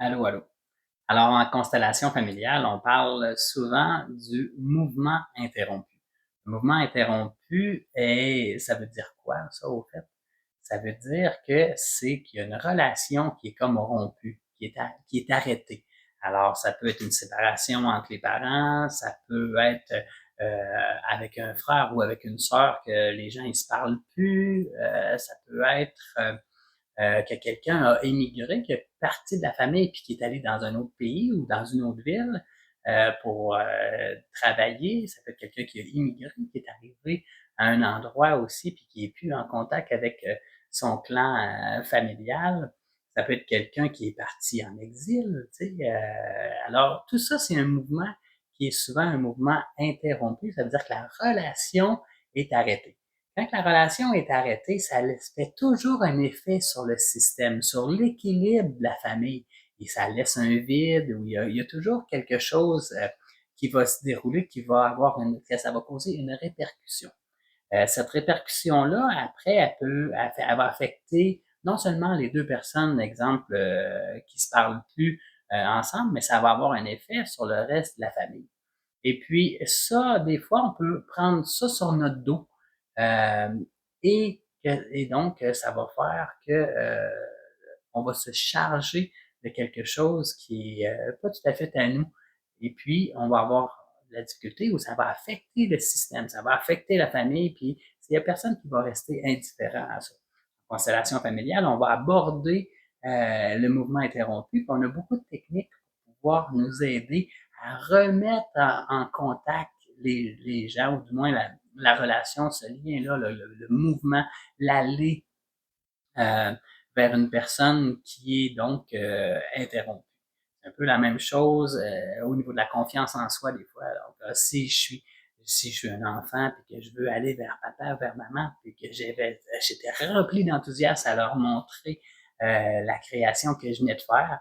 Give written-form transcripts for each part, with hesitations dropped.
Allô, allô. Alors, en constellation familiale, on parle souvent du mouvement interrompu. Le mouvement interrompu, ça veut dire quoi, ça, au fait? Ça veut dire que c'est qu'il y a une relation qui est comme rompue, qui est arrêtée. Alors, ça peut être une séparation entre les parents, ça peut être avec un frère ou avec une sœur que les gens ils se parlent plus, ça peut être que quelqu'un a émigré, qui est parti de la famille puis qui est allé dans un autre pays ou dans une autre ville pour travailler. Ça peut être quelqu'un qui a immigré, qui est arrivé à un endroit aussi puis qui est plus en contact avec son clan familial. Ça peut être quelqu'un qui est parti en exil. Tu sais. Alors, tout ça, c'est un mouvement qui est souvent un mouvement interrompu. Ça veut dire que la relation est arrêtée. Quand la relation est arrêtée, ça fait toujours un effet sur le système, sur l'équilibre de la famille. Et ça laisse un vide où il y a toujours quelque chose qui va se dérouler, que ça va causer une répercussion. Cette répercussion-là, après, elle va affecter non seulement les deux personnes, exemple, qui se parlent plus ensemble, mais ça va avoir un effet sur le reste de la famille. Et puis ça, des fois, on peut prendre ça sur notre dos. Euh, et donc, ça va faire que on va se charger de quelque chose qui est pas tout à fait à nous. Et puis, on va avoir la difficulté où ça va affecter le système, ça va affecter la famille, puis il n'y a personne qui va rester indifférent à ça. En constellation familiale, on va aborder le mouvement interrompu, puis on a beaucoup de techniques pour pouvoir nous aider à remettre en contact les gens, ou du moins la relation, ce lien-là, le mouvement, l'aller euh, vers une personne qui est donc interrompue. C'est un peu la même chose au niveau de la confiance en soi des fois. Donc, si je suis un enfant et que je veux aller vers papa, vers maman, puis que j'étais rempli d'enthousiasme à leur montrer la création que je venais de faire,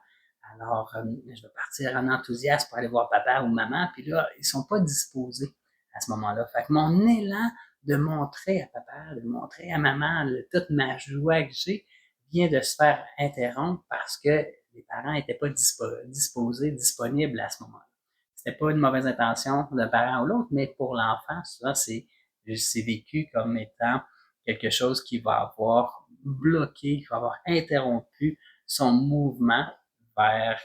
alors je vais partir en enthousiasme pour aller voir papa ou maman, puis là, ils sont pas disposés à ce moment-là. Fait que mon élan de montrer à papa, de montrer à maman toute ma joie que j'ai, vient de se faire interrompre parce que les parents n'étaient pas disposés, disponibles à ce moment-là. C'était pas une mauvaise intention d'un parent ou l'autre, mais pour l'enfant, souvent, c'est vécu comme étant quelque chose qui va avoir bloqué, qui va avoir interrompu son mouvement vers,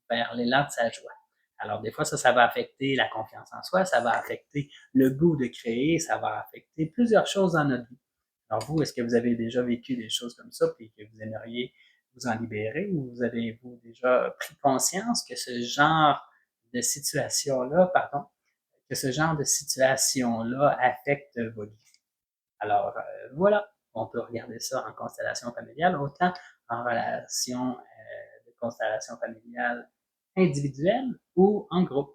vers l'élan de sa joie. Alors, des fois, ça va affecter la confiance en soi, ça va affecter le goût de créer, ça va affecter plusieurs choses dans notre vie. Alors, vous, est-ce que vous avez déjà vécu des choses comme ça, puis que vous aimeriez vous en libérer, ou vous avez-vous déjà pris conscience que ce genre de situation-là, pardon, que ce genre de situation-là affecte votre vie? Alors, voilà, on peut regarder ça en constellation familiale, autant en relation de constellation familiale individuelle ou en groupe.